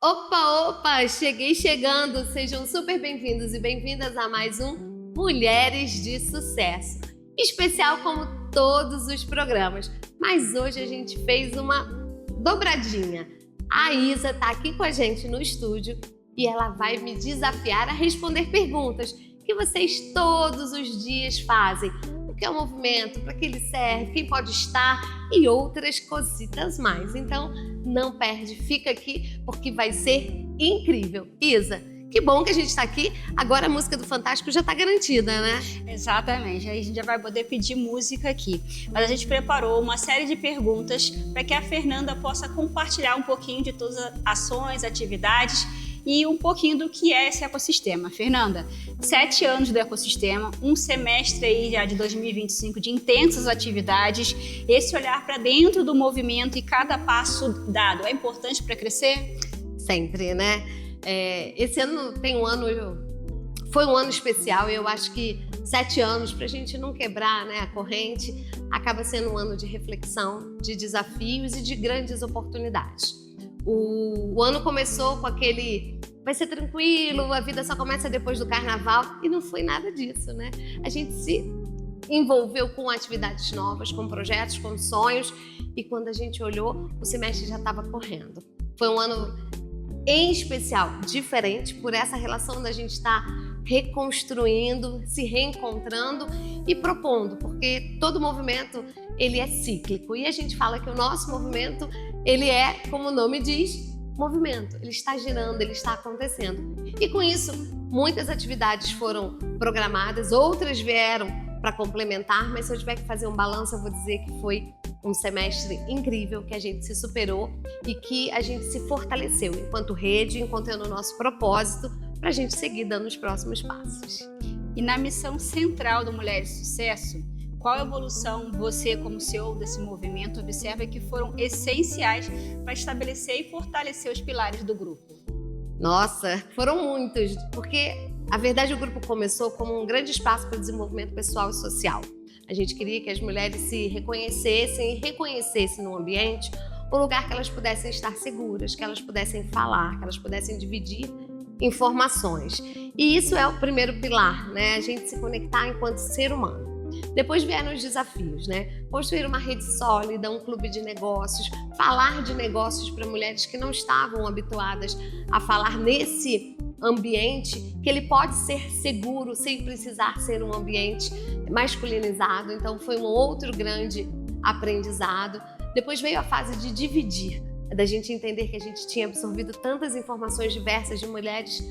Opa, opa! Cheguei chegando! Sejam super bem-vindos e bem-vindas a mais um Mulheres de Sucesso. Especial como todos os programas, mas hoje a gente fez uma dobradinha. A Isa tá aqui com a gente no estúdio e ela vai me desafiar a responder perguntas que vocês todos os dias fazem. O que é o movimento? Para que ele serve? Quem pode estar? E outras cositas mais. Então, não perde, fica aqui porque vai ser incrível. Isa, que bom que a gente está aqui. Agora a música do Fantástico já está garantida, né? Exatamente, aí a gente já vai poder pedir música aqui. Mas a gente preparou uma série de perguntas para que a Fernanda possa compartilhar um pouquinho de todas as ações, atividades e um pouquinho do que é esse ecossistema. Fernanda, 7 anos do ecossistema, um semestre aí já de 2025 de intensas atividades, esse olhar para dentro do movimento e cada passo dado é importante para crescer? Sempre, né? Esse ano foi um ano especial e eu acho que 7 anos, para a gente não quebrar, né, a corrente, acaba sendo um ano de reflexão, de desafios e de grandes oportunidades. O ano começou com aquele vai ser tranquilo, a vida só começa depois do carnaval, e não foi nada disso, né? A gente se envolveu com atividades novas, com projetos, com sonhos, e quando a gente olhou, o semestre já estava correndo. Foi um ano em especial diferente por essa relação da gente estar reconstruindo, se reencontrando e propondo, porque todo movimento ele é cíclico e a gente fala que o nosso movimento ele é, como o nome diz, movimento, ele está girando, ele está acontecendo. E com isso, muitas atividades foram programadas, outras vieram para complementar, mas se eu tiver que fazer um balanço, eu vou dizer que foi um semestre incrível, que a gente se superou e que a gente se fortaleceu enquanto rede, enquanto o nosso propósito, para a gente seguir dando os próximos passos. E na missão central do Mulheres de Sucesso, qual evolução você, como CEO desse movimento, observa que foram essenciais para estabelecer e fortalecer os pilares do grupo? Nossa, foram muitos, porque a verdade o grupo começou como um grande espaço para desenvolvimento pessoal e social. A gente queria que as mulheres se reconhecessem e reconhecessem no ambiente um lugar que elas pudessem estar seguras, que elas pudessem falar, que elas pudessem dividir informações. E isso é o primeiro pilar, né? A gente se conectar enquanto ser humano. Depois vieram os desafios, né? Construir uma rede sólida, um clube de negócios, falar de negócios para mulheres que não estavam habituadas a falar nesse ambiente, que ele pode ser seguro sem precisar ser um ambiente masculinizado. Então foi um outro grande aprendizado. Depois veio a fase de dividir, da gente entender que a gente tinha absorvido tantas informações diversas de mulheres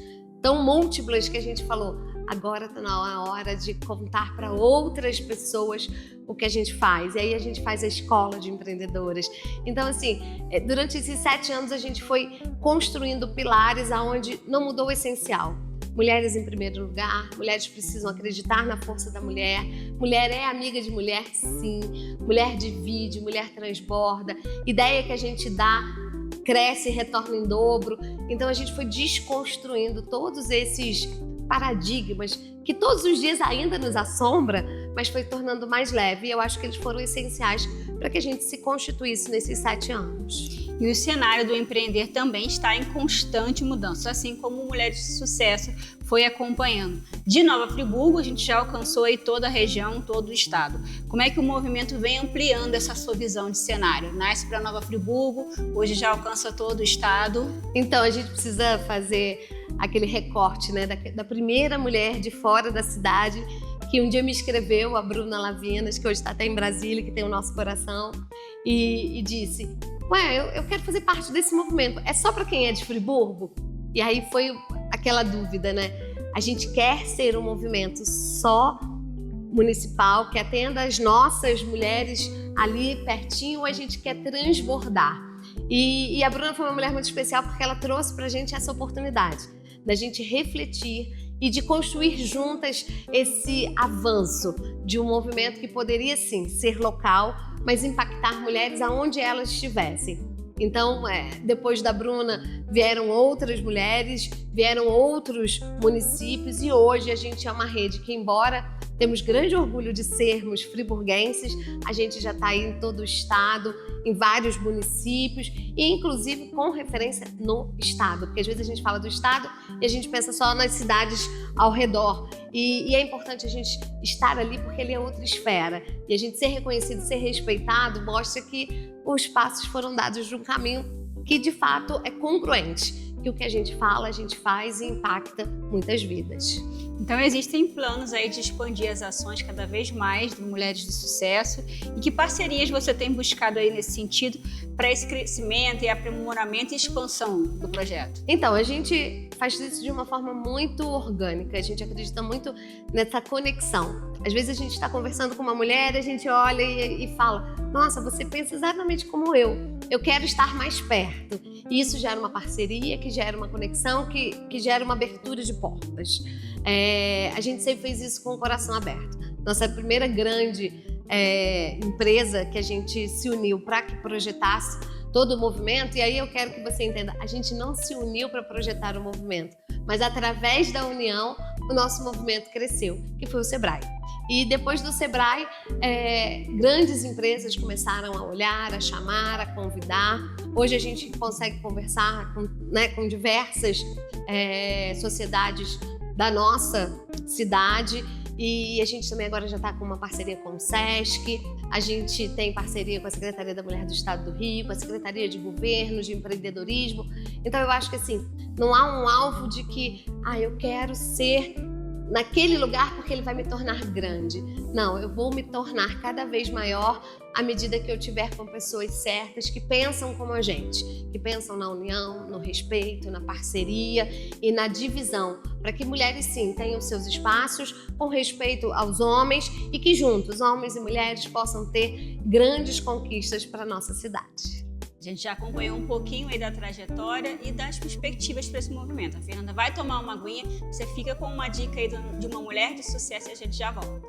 tão múltiplas que a gente falou, agora está na hora de contar para outras pessoas o que a gente faz. E aí a gente faz a escola de empreendedoras. Então, assim, durante esses 7 anos a gente foi construindo pilares aonde não mudou o essencial. Mulheres em primeiro lugar, mulheres precisam acreditar na força da mulher, mulher é amiga de mulher, sim, mulher divide, mulher transborda, ideia que a gente dá cresce e retorna em dobro. Então a gente foi desconstruindo todos esses paradigmas que todos os dias ainda nos assombra, mas foi tornando mais leve. E eu acho que eles foram essenciais para que a gente se constituísse nesses 7 anos. E o cenário do empreender também está em constante mudança, assim como Mulheres de Sucesso foi acompanhando. De Nova Friburgo, a gente já alcançou aí toda a região, todo o estado. Como é que o movimento vem ampliando essa sua visão de cenário? Nasce para Nova Friburgo, hoje já alcança todo o estado. Então, a gente precisa fazer aquele recorte, né, da primeira mulher de fora da cidade que um dia me escreveu, a Bruna Lavinas, que hoje está até em Brasília, que tem o nosso coração, e disse: ué, eu quero fazer parte desse movimento, é só para quem é de Friburgo? E aí foi aquela dúvida, né? A gente quer ser um movimento só municipal, que atenda as nossas mulheres ali pertinho, ou a gente quer transbordar? E a Bruna foi uma mulher muito especial porque ela trouxe pra gente essa oportunidade da gente refletir e de construir juntas esse avanço de um movimento que poderia sim ser local, mas impactar mulheres aonde elas estivessem. Então, depois da Bruna, vieram outras mulheres, vieram outros municípios e hoje a gente é uma rede que, embora temos grande orgulho de sermos friburguenses, a gente já está aí em todo o estado em vários municípios e inclusive com referência no estado, porque às vezes a gente fala do estado e a gente pensa só nas cidades ao redor e é importante a gente estar ali porque ele é outra esfera e a gente ser reconhecido, ser respeitado mostra que os passos foram dados de um caminho que de fato é congruente, que o que a gente fala, a gente faz e impacta muitas vidas. Então existem planos aí de expandir as ações cada vez mais de Mulheres de Sucesso e que parcerias você tem buscado aí nesse sentido para esse crescimento e aprimoramento e expansão do projeto? Então, a gente faz isso de uma forma muito orgânica, a gente acredita muito nessa conexão. Às vezes a gente está conversando com uma mulher, a gente olha e fala, nossa, você pensa exatamente como eu quero estar mais perto. E isso gera uma parceria, que gera uma conexão, que gera uma abertura de portas. A gente sempre fez isso com o coração aberto. Nossa primeira grande empresa que a gente se uniu para que projetasse todo o movimento, e aí eu quero que você entenda, a gente não se uniu para projetar o movimento, mas através da união o nosso movimento cresceu, que foi o Sebrae. E depois do Sebrae, grandes empresas começaram a olhar, a chamar, a convidar. Hoje a gente consegue conversar com diversas sociedades da nossa cidade e a gente também agora já está com uma parceria com o SESC, a gente tem parceria com a Secretaria da Mulher do Estado do Rio, com a Secretaria de Governo, de Empreendedorismo. Então eu acho que assim, não há um alvo de que eu quero ser naquele lugar porque ele vai me tornar grande. Não, eu vou me tornar cada vez maior à medida que eu tiver com pessoas certas que pensam como a gente, que pensam na união, no respeito, na parceria e na divisão, para que mulheres sim tenham seus espaços com respeito aos homens e que juntos, homens e mulheres, possam ter grandes conquistas para a nossa cidade. A gente já acompanhou um pouquinho aí da trajetória e das perspectivas para esse movimento. A Fernanda vai tomar uma aguinha, você fica com uma dica aí de uma mulher de sucesso e a gente já volta.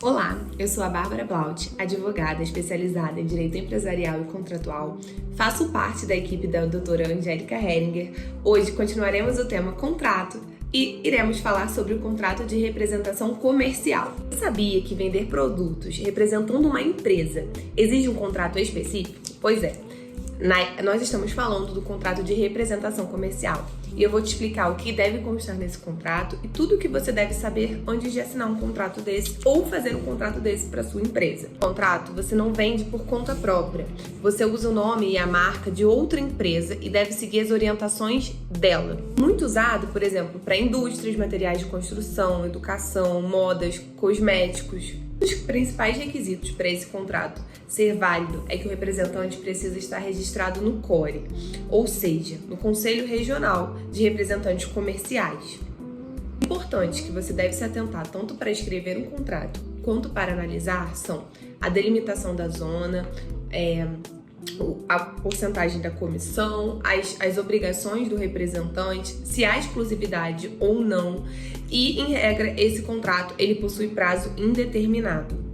Olá, eu sou a Bárbara Blaut, advogada especializada em Direito Empresarial e Contratual. Faço parte da equipe da doutora Angélica Heringer. Hoje continuaremos o tema contrato e iremos falar sobre o contrato de representação comercial. Você sabia que vender produtos representando uma empresa exige um contrato específico? Pois é, nós estamos falando do contrato de representação comercial e eu vou te explicar o que deve constar nesse contrato e tudo o que você deve saber antes de assinar um contrato desse ou fazer um contrato desse para sua empresa. O contrato você não vende por conta própria, você usa o nome e a marca de outra empresa e deve seguir as orientações dela. Muito usado, por exemplo, para indústrias, materiais de construção, educação, modas, cosméticos. Os principais requisitos para esse contrato ser válido é que o representante precisa estar registrado no CORE, ou seja, no Conselho Regional de Representantes Comerciais. Importantes que você deve se atentar tanto para escrever um contrato quanto para analisar são a delimitação da zona, a porcentagem da comissão, as obrigações do representante, se há exclusividade ou não e, em regra, esse contrato ele possui prazo indeterminado.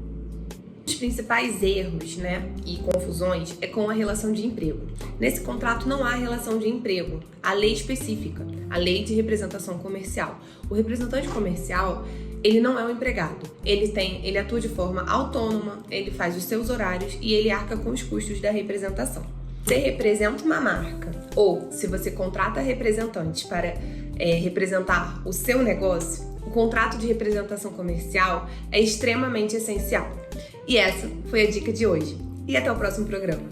Os principais erros e confusões é com a relação de emprego. Nesse contrato não há relação de emprego, há lei específica, a lei de representação comercial. O representante comercial ele não é um empregado, ele atua de forma autônoma, ele faz os seus horários e ele arca com os custos da representação. Você representa uma marca ou se você contrata representantes para representar o seu negócio, o contrato de representação comercial é extremamente essencial. E essa foi a dica de hoje. E até o próximo programa.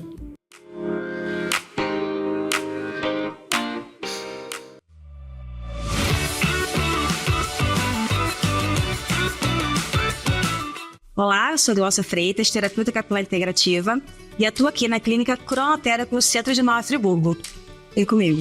Olá, eu sou Glaucia Freitas, terapeuta capilar integrativa e atuo aqui na clínica Cronoterapia no centro de Nova Friburgo. Vem comigo.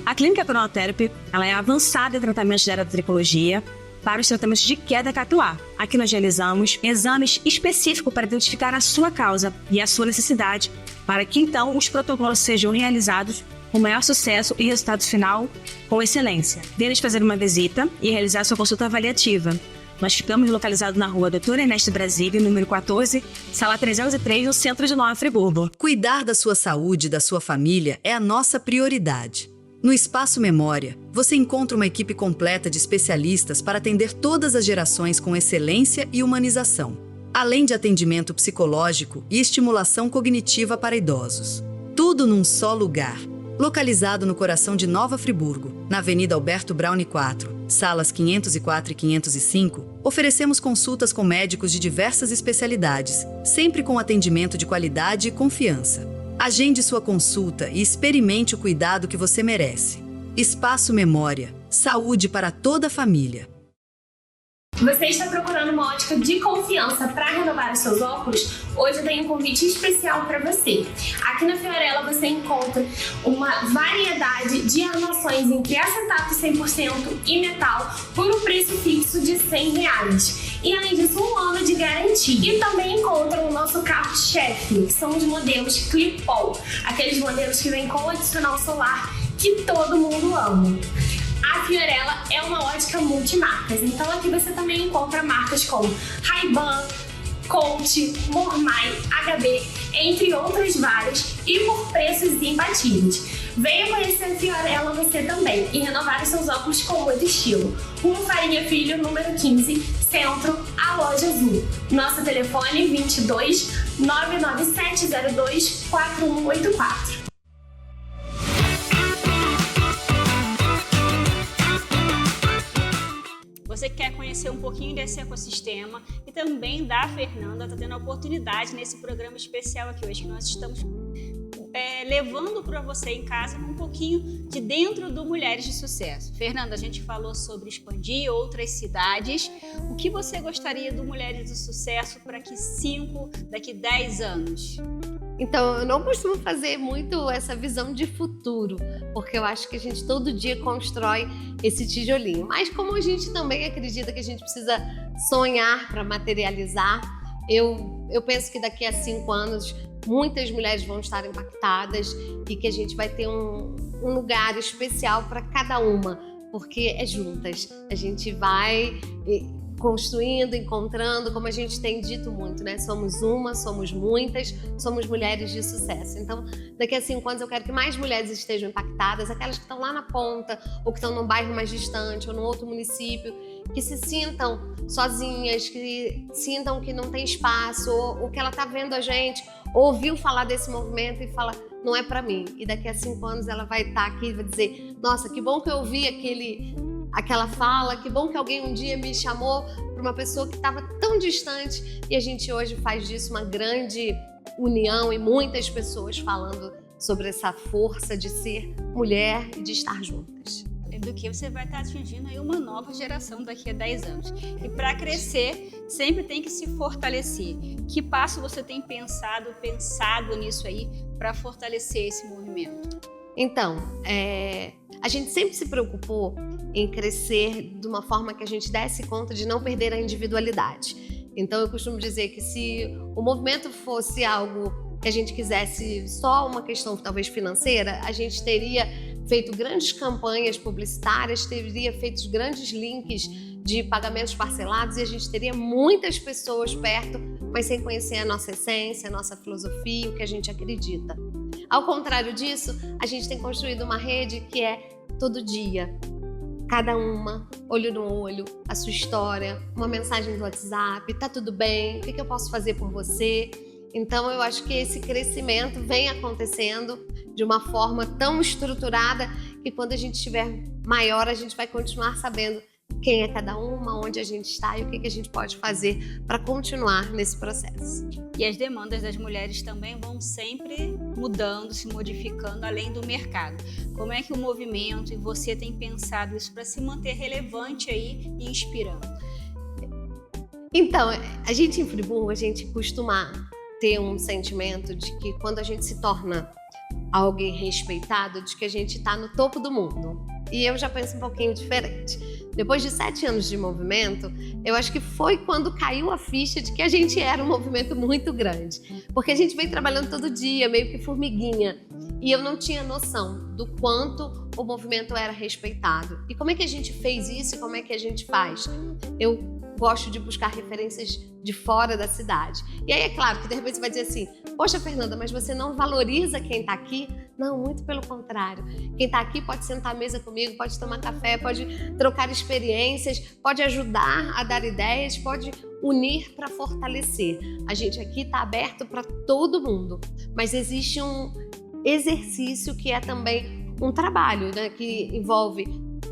A clínica Cronoterapia ela é avançada em tratamento de eratricologia para os tratamentos de queda capilar. Aqui nós realizamos exames específicos para identificar a sua causa e a sua necessidade, para que então os protocolos sejam realizados com maior sucesso e resultado final com excelência. Deles fazer uma visita e realizar sua consulta avaliativa. Nós ficamos localizados na rua Doutora Ernesto Brasília, número 14, sala 303, no centro de Nova Friburgo. Cuidar da sua saúde e da sua família é a nossa prioridade. No Espaço Memória, você encontra uma equipe completa de especialistas para atender todas as gerações com excelência e humanização, além de atendimento psicológico e estimulação cognitiva para idosos. Tudo num só lugar. Localizado no coração de Nova Friburgo, na Avenida Alberto Braune 4, salas 504 e 505, oferecemos consultas com médicos de diversas especialidades, sempre com atendimento de qualidade e confiança. Agende sua consulta e experimente o cuidado que você merece. Espaço Memória. Saúde para toda a família. Você está procurando uma ótica de confiança para renovar os seus óculos? Hoje eu tenho um convite especial para você. Aqui na Fiorella você encontra uma variedade de armações entre acetato 100% e metal por um preço fixo de R$100. E além disso, 1 ano de garantia. E também encontra o nosso carro-chefe, que são os modelos Clip-On, aqueles modelos que vêm com o adicional solar que todo mundo ama. A Fiorella é uma ótica multimarcas, então aqui você também encontra marcas como Ray-Ban, Coach, Mormai, HB, entre outras várias, e por preços imbatíveis. Venha conhecer a Fiorella você também e renovar os seus óculos com muito estilo. Rua Farinha Filho, número 15, Centro, a Loja Azul. Nosso telefone 22 99702 4184. Você quer conhecer um pouquinho desse ecossistema e também da Fernanda, está tendo a oportunidade nesse programa especial aqui hoje, que nós estamos levando para você em casa um pouquinho de dentro do Mulheres de Sucesso. Fernanda, a gente falou sobre expandir outras cidades. O que você gostaria do Mulheres de Sucesso para daqui 10 anos? Então, eu não costumo fazer muito essa visão de futuro, porque eu acho que a gente todo dia constrói esse tijolinho. Mas como a gente também acredita que a gente precisa sonhar para materializar, eu penso que daqui a 5 anos muitas mulheres vão estar impactadas e que a gente vai ter um lugar especial para cada uma, porque é juntas. A gente vai construindo, encontrando, como a gente tem dito muito, né? Somos uma, somos muitas, somos mulheres de sucesso. Então, daqui a 5 anos eu quero que mais mulheres estejam impactadas, aquelas que estão lá na ponta, ou que estão num bairro mais distante, ou num outro município, que se sintam sozinhas, que sintam que não tem espaço, ou que ela está vendo a gente, ouviu falar desse movimento e fala, não é para mim. E daqui a 5 anos ela vai estar aqui e vai dizer, nossa, que bom que eu ouvi aquela fala, que bom que alguém um dia me chamou para uma pessoa que estava tão distante, e a gente hoje faz disso uma grande união e muitas pessoas falando sobre essa força de ser mulher e de estar juntas. Do que você vai estar atingindo aí uma nova geração daqui a 10 anos. E para crescer, sempre tem que se fortalecer. Que passo você tem pensado nisso aí para fortalecer esse movimento? Então, a gente sempre se preocupou em crescer de uma forma que a gente desse conta de não perder a individualidade. Então, eu costumo dizer que se o movimento fosse algo que a gente quisesse só uma questão talvez financeira, a gente teria feito grandes campanhas publicitárias, teria feito grandes links de pagamentos parcelados e a gente teria muitas pessoas perto, mas sem conhecer a nossa essência, a nossa filosofia, o que a gente acredita. Ao contrário disso, a gente tem construído uma rede que é todo dia, cada uma, olho no olho, a sua história, uma mensagem do WhatsApp, tá tudo bem, o que eu posso fazer por você? Então eu acho que esse crescimento vem acontecendo de uma forma tão estruturada que quando a gente estiver maior, a gente vai continuar sabendo quem é cada uma, onde a gente está e o que a gente pode fazer para continuar nesse processo. E as demandas das mulheres também vão sempre mudando, se modificando além do mercado. Como é que o movimento e você tem pensado isso para se manter relevante aí e inspirando? Então, a gente em Friburgo, a gente costuma ter um sentimento de que quando a gente se torna alguém respeitado, de que a gente está no topo do mundo. E eu já penso um pouquinho diferente. Depois de 7 anos de movimento, eu acho que foi quando caiu a ficha de que a gente era um movimento muito grande. Porque a gente vem trabalhando todo dia, meio que formiguinha. E eu não tinha noção do quanto o movimento era respeitado. E como é que a gente fez isso e como é que a gente faz? Eu gosto de buscar referências de fora da cidade. E aí é claro que de repente você vai dizer assim, poxa Fernanda, mas você não valoriza quem está aqui? Não, muito pelo contrário. Quem está aqui pode sentar à mesa comigo, pode tomar café, pode trocar experiências, pode ajudar a dar ideias, pode unir para fortalecer. A gente aqui está aberto para todo mundo, mas existe um exercício que é também um trabalho, né, que envolve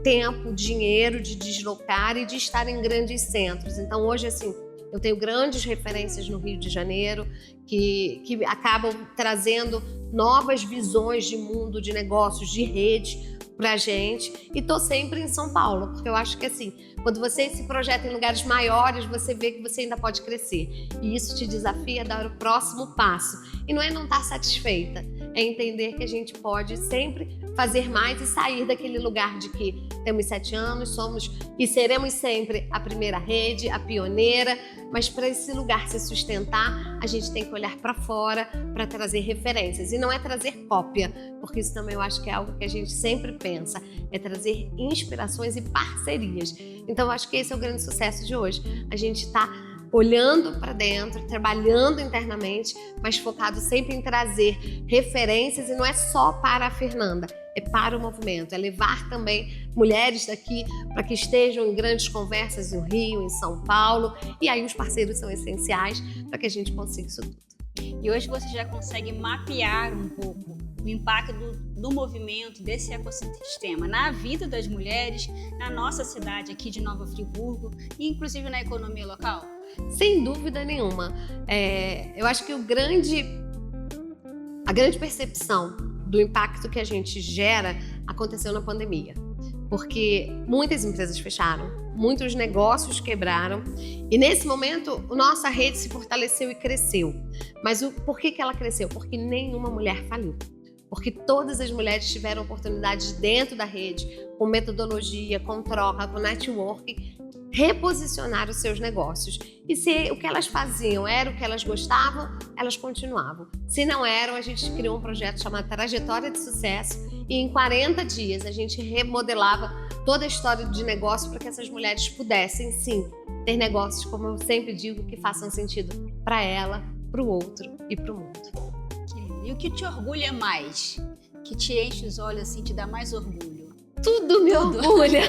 tempo, dinheiro de deslocar e de estar em grandes centros. Então hoje, assim, eu tenho grandes referências no Rio de Janeiro que acabam trazendo novas visões de mundo, de negócios, de rede pra gente. E tô sempre em São Paulo, porque eu acho que assim, quando você se projeta em lugares maiores, você vê que você ainda pode crescer. E isso te desafia a dar o próximo passo. E não é não estar satisfeita, é entender que a gente pode sempre fazer mais e sair daquele lugar de que temos 7 anos, somos e seremos sempre a primeira rede, a pioneira, mas para esse lugar se sustentar, a gente tem que olhar para fora para trazer referências. E não é trazer cópia, porque isso também eu acho que é algo que a gente sempre pensa, é trazer inspirações e parcerias. Então eu acho que esse é o grande sucesso de hoje. A gente está olhando para dentro, trabalhando internamente, mas focado sempre em trazer referências, e não é só para a Fernanda, é para o movimento, é levar também mulheres daqui para que estejam em grandes conversas no Rio, em São Paulo, e aí os parceiros são essenciais para que a gente consiga isso tudo. E hoje você já consegue mapear um pouco o impacto do movimento, desse ecossistema na vida das mulheres, na nossa cidade aqui de Nova Friburgo e inclusive na economia local? Sem dúvida nenhuma. Eu acho que a grande percepção do impacto que a gente gera aconteceu na pandemia. Porque muitas empresas fecharam, muitos negócios quebraram e nesse momento a nossa rede se fortaleceu e cresceu. Mas por que ela cresceu? Porque nenhuma mulher faliu. Porque todas as mulheres tiveram oportunidades dentro da rede, com metodologia, com troca, com networking, reposicionar os seus negócios. E se o que elas faziam era o que elas gostavam, elas continuavam. Se não eram, a gente criou um projeto chamado Trajetória de Sucesso e em 40 dias a gente remodelava toda a história de negócio para que essas mulheres pudessem, sim, ter negócios, como eu sempre digo, que façam sentido para ela, para o outro e para o mundo. E o que te orgulha mais? Que te enche os olhos assim, te dá mais orgulho? Tudo me orgulha.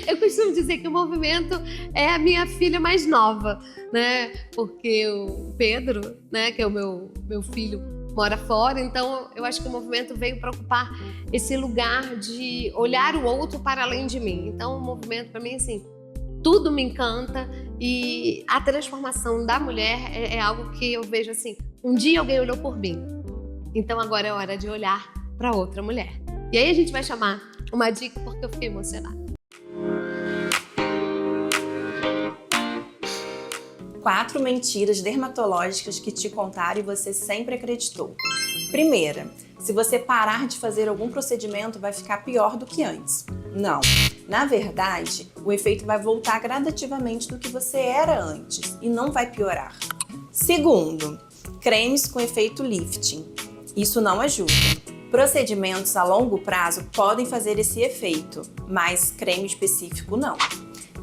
Eu costumo dizer que o movimento é a minha filha mais nova, né? Porque o Pedro, né, que é o meu filho, mora fora, então eu acho que o movimento veio para ocupar esse lugar de olhar o outro para além de mim. Então o movimento para mim, assim, tudo me encanta e a transformação da mulher é algo que eu vejo assim, um dia alguém olhou por mim, então agora é hora de olhar para outra mulher. E aí a gente vai chamar uma dica porque eu fiquei emocionada. 4 mentiras dermatológicas que te contaram e você sempre acreditou. Primeira, se você parar de fazer algum procedimento vai ficar pior do que antes. Não. Na verdade, o efeito vai voltar gradativamente do que você era antes e não vai piorar. Segundo, cremes com efeito lifting. Isso não ajuda. Procedimentos a longo prazo podem fazer esse efeito, mas creme específico não.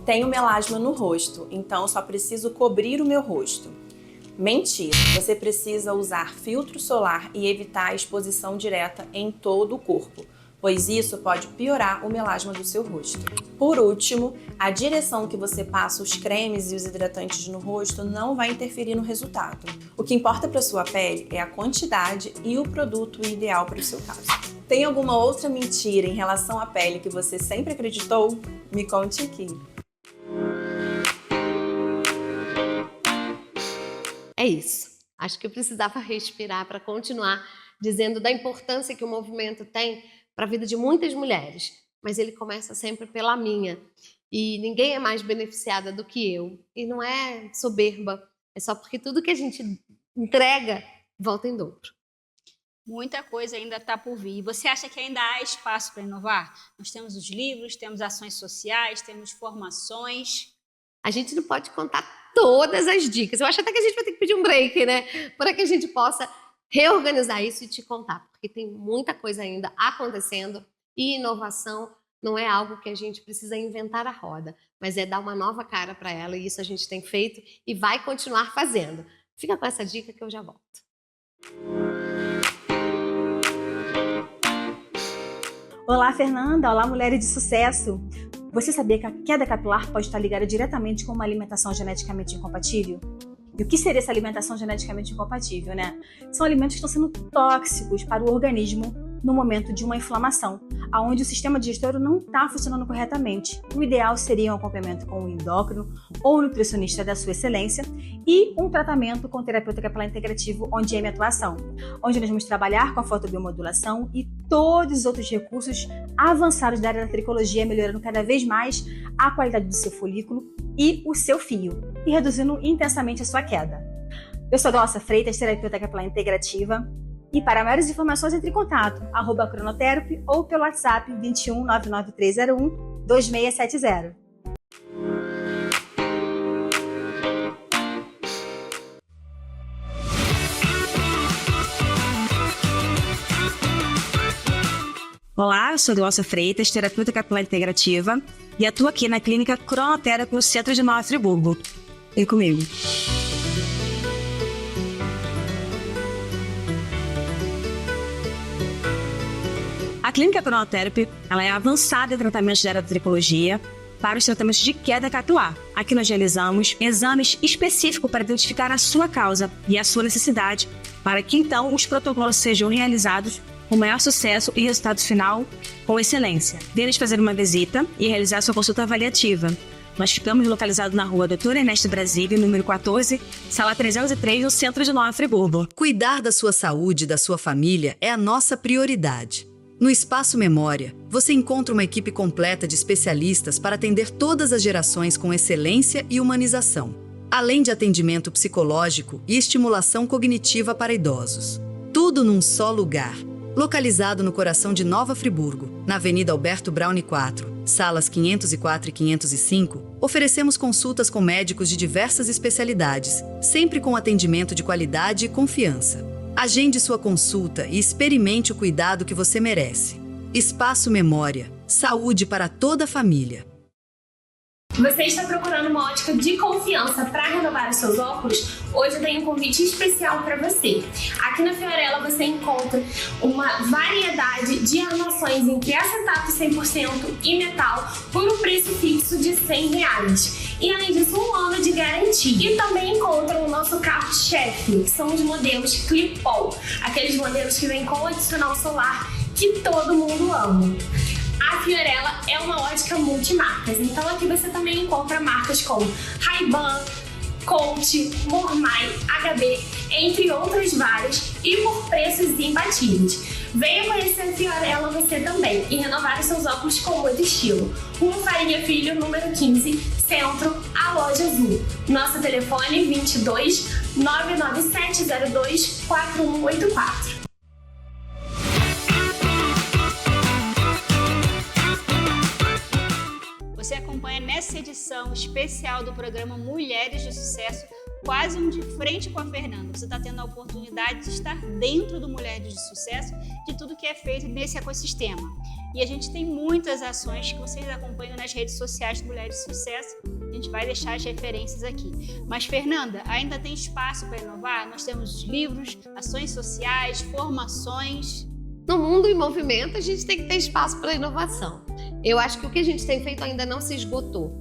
Tenho melasma no rosto, então só preciso cobrir o meu rosto. Mentira, você precisa usar filtro solar e evitar a exposição direta em todo o corpo, pois isso pode piorar o melasma do seu rosto. Por último, a direção que você passa os cremes e os hidratantes no rosto não vai interferir no resultado. O que importa para sua pele é a quantidade e o produto ideal para o seu caso. Tem alguma outra mentira em relação à pele que você sempre acreditou? Me conte aqui. É isso. Acho que eu precisava respirar para continuar dizendo da importância que o movimento tem para a vida de muitas mulheres, mas ele começa sempre pela minha. E ninguém é mais beneficiada do que eu. E não é soberba, é só porque tudo que a gente entrega volta em dobro. Muita coisa ainda está por vir. E você acha que ainda há espaço para inovar? Nós temos os livros, temos ações sociais, temos formações. A gente não pode contar todas as dicas. Eu acho até que a gente vai ter que pedir um break, né? Para que a gente possa reorganizar isso e te contar, porque tem muita coisa ainda acontecendo e inovação não é algo que a gente precisa inventar a roda, mas é dar uma nova cara para ela e isso a gente tem feito e vai continuar fazendo. Fica com essa dica que eu já volto. Olá, Fernanda! Olá, mulheres de sucesso! Você sabia que a queda capilar pode estar ligada diretamente com uma alimentação geneticamente incompatível? E o que seria essa alimentação geneticamente incompatível, né? São alimentos que estão sendo tóxicos para o organismo no momento de uma inflamação, onde o sistema digestório não está funcionando corretamente. O ideal seria um acompanhamento com um endócrino ou um nutricionista da sua excelência e um tratamento com terapeuta capilar integrativo, onde é minha atuação, onde nós vamos trabalhar com a fotobiomodulação e todos os outros recursos avançados da área da tricologia, melhorando cada vez mais a qualidade do seu folículo e o seu fio, e reduzindo intensamente a sua queda. Eu sou Glaucia Freitas, terapeuta capilar integrativa, e para maiores informações entre em contato, @cronotherapy ou pelo WhatsApp 21 99301 2670. Olá, eu sou Glaucia Freitas, terapeuta capilar integrativa, e atuo aqui na clínica Cronotherapy no centro de Nova Friburgo. Vem comigo. A clínica Cronotherapy, ela é avançada em tratamento de tricologia para os tratamentos de queda capilar. Aqui nós realizamos exames específicos para identificar a sua causa e a sua necessidade, para que então os protocolos sejam realizados com maior sucesso e resultado final com excelência. Venha fazer uma visita e realizar sua consulta avaliativa. Nós ficamos localizados na rua Doutora Ernesto Brasília, número 14, sala 303, no centro de Nova Friburgo. Cuidar da sua saúde e da sua família é a nossa prioridade. No Espaço Memória, você encontra uma equipe completa de especialistas para atender todas as gerações com excelência e humanização, além de atendimento psicológico e estimulação cognitiva para idosos. Tudo num só lugar. Localizado no coração de Nova Friburgo, na Avenida Alberto Braune 4, salas 504 e 505, oferecemos consultas com médicos de diversas especialidades, sempre com atendimento de qualidade e confiança. Agende sua consulta e experimente o cuidado que você merece. Espaço Memória. Saúde para toda a família. Você está procurando uma ótica de confiança para renovar os seus óculos? Hoje eu tenho um convite especial para você. Aqui na Fiorella você encontra uma variedade de armações entre acetato 100% e metal por um preço fixo de R$100. E além disso, 1 ano de garantia. E também encontra o nosso carro-chefe, que são os modelos Clip-On, aqueles modelos que vêm com adicional solar que todo mundo ama. A Fiorella é uma ótica multimarcas, então aqui você também encontra marcas como Ray-Ban, Coach, Mormai, HB, entre outras várias, e por preços imbatíveis. Venha conhecer a Fiorella você também e renovar os seus óculos com muito estilo. Rua Farinha Filho, número 15, Centro, a Loja Azul. Nosso telefone 22 99702 4184. Você acompanha nessa edição especial do programa Mulheres de Sucesso, quase um de frente com a Fernanda. Você está tendo a oportunidade de estar dentro do Mulheres de Sucesso, de tudo que é feito nesse ecossistema. E a gente tem muitas ações que vocês acompanham nas redes sociais do Mulheres de Sucesso. A gente vai deixar as referências aqui. Mas, Fernanda, ainda tem espaço para inovar? Nós temos livros, ações sociais, formações. No mundo em movimento, a gente tem que ter espaço para inovação. Eu acho que o que a gente tem feito ainda não se esgotou.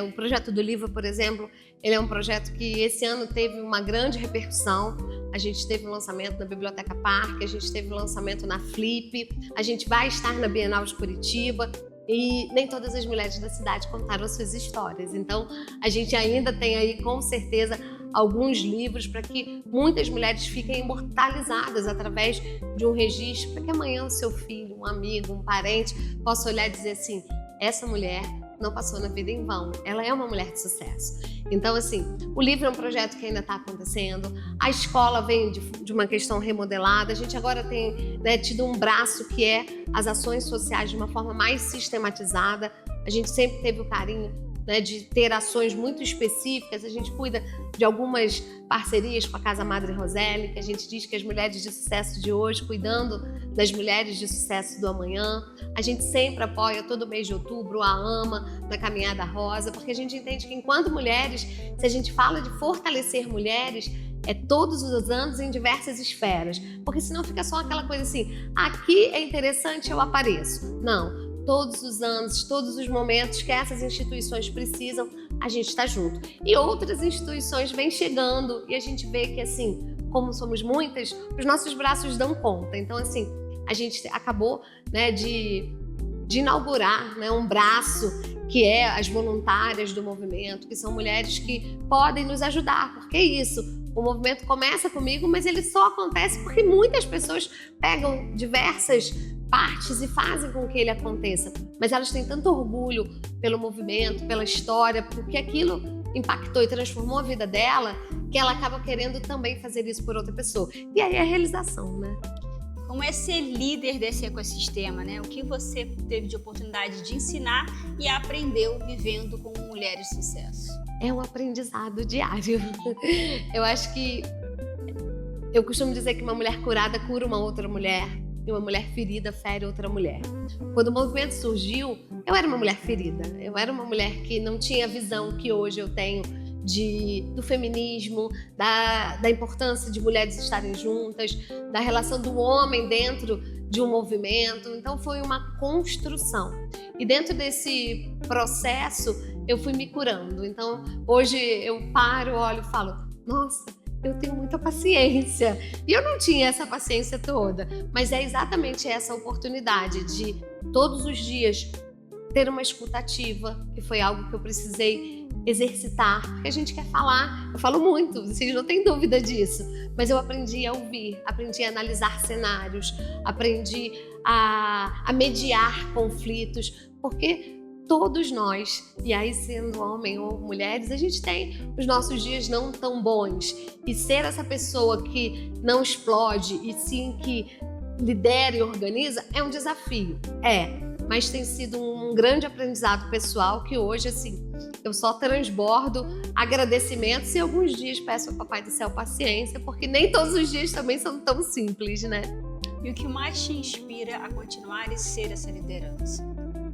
O projeto do livro, por exemplo, ele é um projeto que esse ano teve uma grande repercussão. A gente teve o lançamento na Biblioteca Parque, a gente teve o lançamento na Flip, a gente vai estar na Bienal de Curitiba e nem todas as mulheres da cidade contaram as suas histórias. Então, a gente ainda tem aí, com certeza, alguns livros para que muitas mulheres fiquem imortalizadas através de um registro, para que amanhã o seu filho, um amigo, um parente possa olhar e dizer assim: essa mulher não passou na vida em vão, ela é uma mulher de sucesso. Então, assim, o livro é um projeto que ainda está acontecendo, a escola vem de uma questão remodelada, a gente agora tem tido um braço que é as ações sociais de uma forma mais sistematizada, a gente sempre teve o carinho de ter ações muito específicas. A gente cuida de algumas parcerias com a Casa Madre Roseli, que a gente diz que as mulheres de sucesso de hoje, cuidando das mulheres de sucesso do amanhã. A gente sempre apoia todo mês de outubro a AMA na Caminhada Rosa, porque a gente entende que enquanto mulheres, se a gente fala de fortalecer mulheres, todos os anos em diversas esferas, porque senão fica só aquela coisa assim, aqui é interessante, eu apareço. Não, todos os anos, todos os momentos que essas instituições precisam, a gente está junto. E outras instituições vêm chegando e a gente vê que, assim, como somos muitas, os nossos braços dão conta. Então, assim, a gente acabou, né, de inaugurar, né, um braço que é as voluntárias do movimento, que são mulheres que podem nos ajudar, porque é isso, o movimento começa comigo, mas ele só acontece porque muitas pessoas pegam diversas partes e fazem com que ele aconteça, mas elas têm tanto orgulho pelo movimento, pela história, porque aquilo impactou e transformou a vida dela, que ela acaba querendo também fazer isso por outra pessoa. E aí é a realização, né? Como é ser líder desse ecossistema, né? O que você teve de oportunidade de ensinar e aprendeu vivendo como mulher de sucesso? É um aprendizado diário. Eu acho que... Eu costumo dizer que uma mulher curada cura uma outra mulher e uma mulher ferida fere outra mulher. Quando o movimento surgiu, eu era uma mulher ferida. Eu era uma mulher que não tinha a visão que hoje eu tenho do feminismo, da importância de mulheres estarem juntas, da relação do homem dentro de um movimento. Então foi uma construção. E dentro desse processo eu fui me curando. Então hoje eu paro, olho e falo, nossa, eu tenho muita paciência. E eu não tinha essa paciência toda, mas é exatamente essa oportunidade de todos os dias ter uma escuta ativa, que foi algo que eu precisei exercitar, porque a gente quer falar, eu falo muito, vocês não têm dúvida disso, mas eu aprendi a ouvir, aprendi a analisar cenários, aprendi a mediar conflitos, porque todos nós, e aí sendo homem ou mulheres, a gente tem os nossos dias não tão bons, e ser essa pessoa que não explode e sim que lidera e organiza é um desafio, mas tem sido um grande aprendizado pessoal que hoje, assim, eu só transbordo agradecimentos e alguns dias peço ao Papai do Céu paciência, porque nem todos os dias também são tão simples, né? E o que mais te inspira a continuar e ser essa liderança?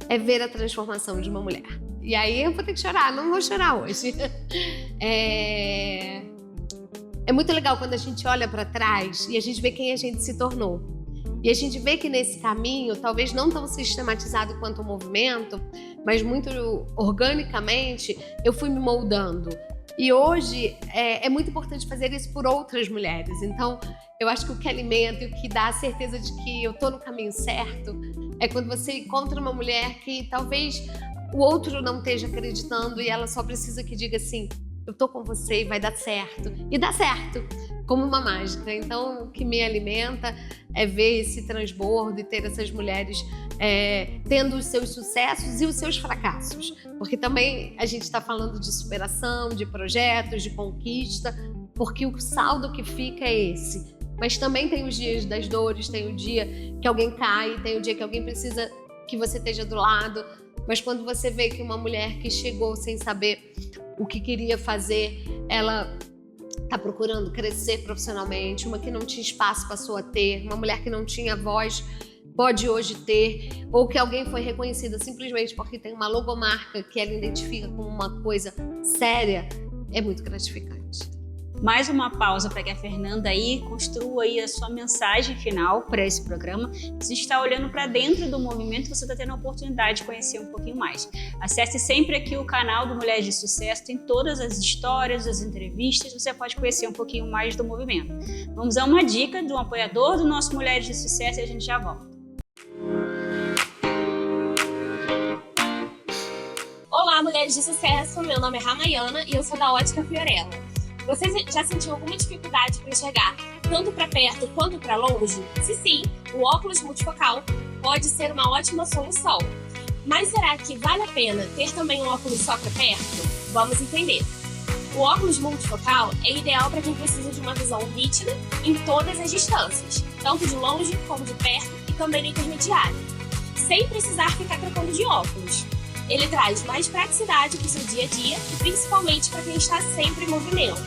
É ver a transformação de uma mulher. E aí eu vou ter que chorar, não vou chorar hoje. É muito legal quando a gente olha para trás e a gente vê quem a gente se tornou. E a gente vê que nesse caminho, talvez não tão sistematizado quanto o movimento, mas muito organicamente, eu fui me moldando. E hoje é muito importante fazer isso por outras mulheres. Então, eu acho que o que alimenta e o que dá a certeza de que eu tô no caminho certo é quando você encontra uma mulher que talvez o outro não esteja acreditando e ela só precisa que diga assim, eu tô com você e vai dar certo. E dá certo, como uma mágica. Então, o que me alimenta é ver esse transbordo e ter essas mulheres tendo os seus sucessos e os seus fracassos. Porque também a gente está falando de superação, de projetos, de conquista, porque o saldo que fica é esse. Mas também tem os dias das dores, tem o dia que alguém cai, tem o dia que alguém precisa que você esteja do lado. Mas quando você vê que uma mulher que chegou sem saber o que queria fazer, ela está procurando crescer profissionalmente, uma que não tinha espaço passou a ter, uma mulher que não tinha voz pode hoje ter, ou que alguém foi reconhecida simplesmente porque tem uma logomarca que ela identifica como uma coisa séria, é muito gratificante. Mais uma pausa para que a Fernanda aí construa aí a sua mensagem final para esse programa. Você está olhando para dentro do movimento, você está tendo a oportunidade de conhecer um pouquinho mais. Acesse sempre aqui o canal do Mulheres de Sucesso, tem todas as histórias, as entrevistas, você pode conhecer um pouquinho mais do movimento. Vamos a uma dica de um apoiador do nosso Mulheres de Sucesso e a gente já volta. Olá, Mulheres de Sucesso, meu nome é Ramayana e eu sou da Ótica Fiorella. Você já sentiu alguma dificuldade para enxergar tanto para perto quanto para longe? Se sim, o óculos multifocal pode ser uma ótima solução. Mas será que vale a pena ter também um óculos só para perto? Vamos entender. O óculos multifocal é ideal para quem precisa de uma visão nítida em todas as distâncias, tanto de longe como de perto e também no intermediário, sem precisar ficar trocando de óculos. Ele traz mais praticidade para o seu dia a dia e principalmente para quem está sempre em movimento.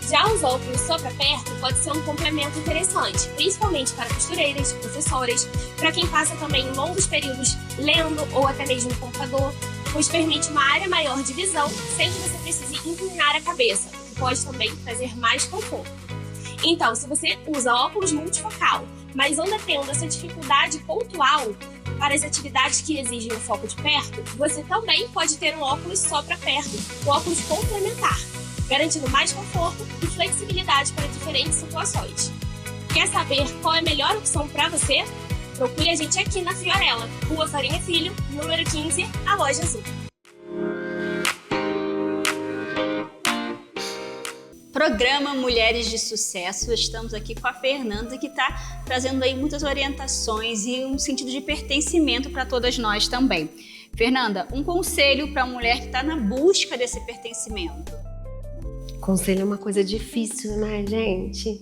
Já os óculos só para perto pode ser um complemento interessante, principalmente para costureiras, professoras, para quem passa também longos períodos lendo ou até mesmo no computador, pois permite uma área maior de visão sem que você precise inclinar a cabeça, pode também trazer mais conforto. Então, se você usa óculos multifocal, mas anda tendo essa dificuldade pontual para as atividades que exigem o foco de perto, você também pode ter um óculos só para perto, um óculos complementar, garantindo mais conforto e flexibilidade para diferentes situações. Quer saber qual é a melhor opção para você? Procure a gente aqui na Fiorella, Rua Farinha Filho, número 15, a Loja Azul. Programa Mulheres de Sucesso, estamos aqui com a Fernanda, que está trazendo aí muitas orientações e um sentido de pertencimento para todas nós também. Fernanda, um conselho para a mulher que está na busca desse pertencimento. Conselho é uma coisa difícil, né, gente?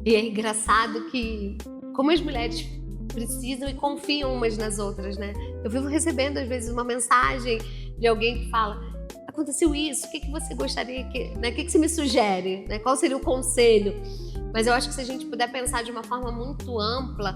E é engraçado que como as mulheres precisam e confiam umas nas outras, né? Eu vivo recebendo às vezes uma mensagem de alguém que fala: aconteceu isso, o que você gostaria que, né? O que você me sugere, né? Qual seria o conselho? Mas eu acho que se a gente puder pensar de uma forma muito ampla,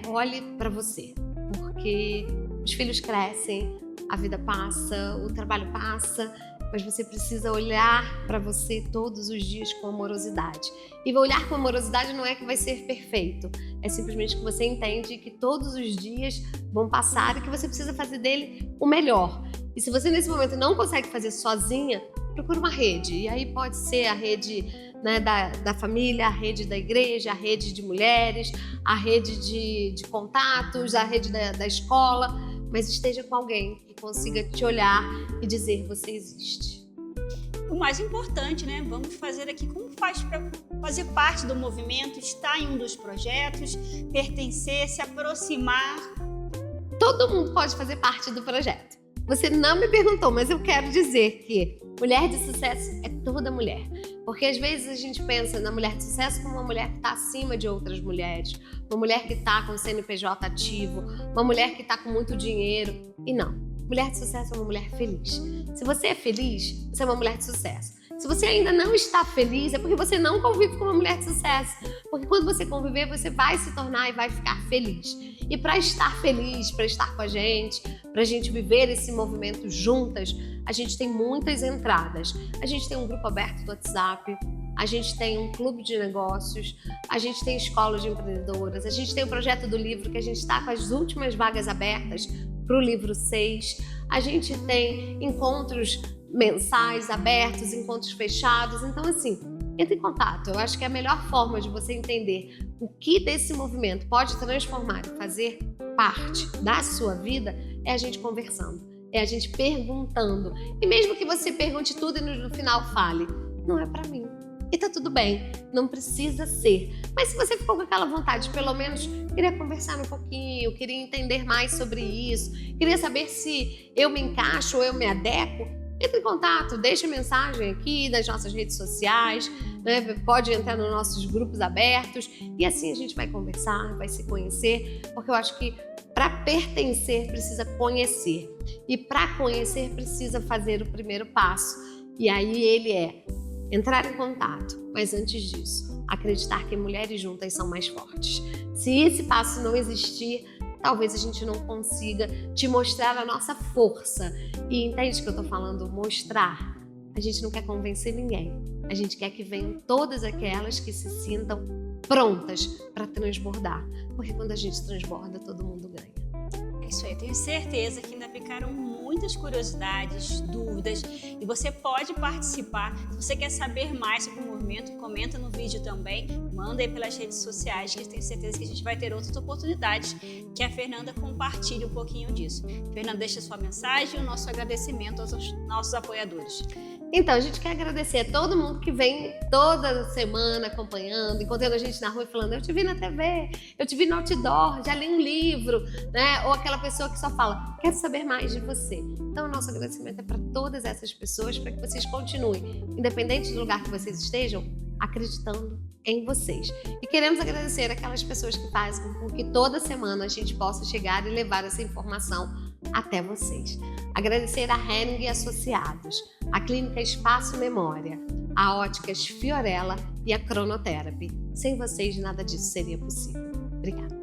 olhe para você, porque os filhos crescem, a vida passa, o trabalho passa, mas você precisa olhar para você todos os dias com amorosidade. E olhar com amorosidade não é que vai ser perfeito, é simplesmente que você entende que todos os dias vão passar e que você precisa fazer dele o melhor. E se você nesse momento não consegue fazer sozinha, procura uma rede. E aí pode ser a rede, né, da família, a rede da igreja, a rede de mulheres, a rede de contatos, a rede da escola. Mas esteja com alguém que consiga te olhar e dizer: você existe. O mais importante, né? Vamos fazer aqui como faz para fazer parte do movimento, estar em um dos projetos, pertencer, se aproximar. Todo mundo pode fazer parte do projeto. Você não me perguntou, mas eu quero dizer que mulher de sucesso é toda mulher. Porque às vezes a gente pensa na mulher de sucesso como uma mulher que está acima de outras mulheres, uma mulher que está com o CNPJ ativo, uma mulher que está com muito dinheiro. E não, mulher de sucesso é uma mulher feliz. Se você é feliz, você é uma mulher de sucesso. Se você ainda não está feliz, é porque você não convive com uma mulher de sucesso. Porque quando você conviver, você vai se tornar e vai ficar feliz. E para estar feliz, para estar com a gente, para a gente viver esse movimento juntas, a gente tem muitas entradas. A gente tem um grupo aberto do WhatsApp, a gente tem um clube de negócios, a gente tem escola de empreendedoras, a gente tem o projeto do livro, que a gente está com as últimas vagas abertas para o livro 6. A gente tem encontros mensais abertos, encontros fechados. Então, assim, entre em contato. Eu acho que a melhor forma de você entender o que desse movimento pode transformar e fazer parte da sua vida é a gente conversando, é a gente perguntando. E mesmo que você pergunte tudo e no final fale: não é pra mim. E tá tudo bem, não precisa ser. Mas se você ficou com aquela vontade, pelo menos queria conversar um pouquinho, queria entender mais sobre isso, queria saber se eu me encaixo ou eu me adequo, entre em contato, deixa mensagem aqui nas nossas redes sociais, né? Pode entrar nos nossos grupos abertos e assim a gente vai conversar, vai se conhecer, porque eu acho que para pertencer precisa conhecer e para conhecer precisa fazer o primeiro passo. E aí ele é entrar em contato, mas antes disso, acreditar que mulheres juntas são mais fortes. Se esse passo não existir, talvez a gente não consiga te mostrar a nossa força. E entende que eu tô falando mostrar? A gente não quer convencer ninguém. A gente quer que venham todas aquelas que se sintam prontas para transbordar. Porque quando a gente transborda, todo mundo ganha. É isso aí, eu tenho certeza que ainda ficaram muitas curiosidades, dúvidas, e você pode participar. Se você quer saber mais sobre o movimento, comenta no vídeo também, manda aí pelas redes sociais, que eu tenho certeza que a gente vai ter outras oportunidades que a Fernanda compartilhe um pouquinho disso. Fernanda, deixa sua mensagem e o nosso agradecimento aos nossos apoiadores. Então, a gente quer agradecer a todo mundo que vem toda semana acompanhando, encontrando a gente na rua e falando: eu te vi na TV, eu te vi no outdoor, já li um livro, né? Ou aquela pessoa que só fala: quero saber mais de você. Então, o nosso agradecimento é para todas essas pessoas, para que vocês continuem, independente do lugar que vocês estejam, acreditando em vocês. E queremos agradecer aquelas pessoas que fazem com que toda semana a gente possa chegar e levar essa informação até vocês. Agradecer a Henning e Associados, a Clínica Espaço Memória, a Óticas Fiorella e a Cronotherapy. Sem vocês, nada disso seria possível. Obrigada.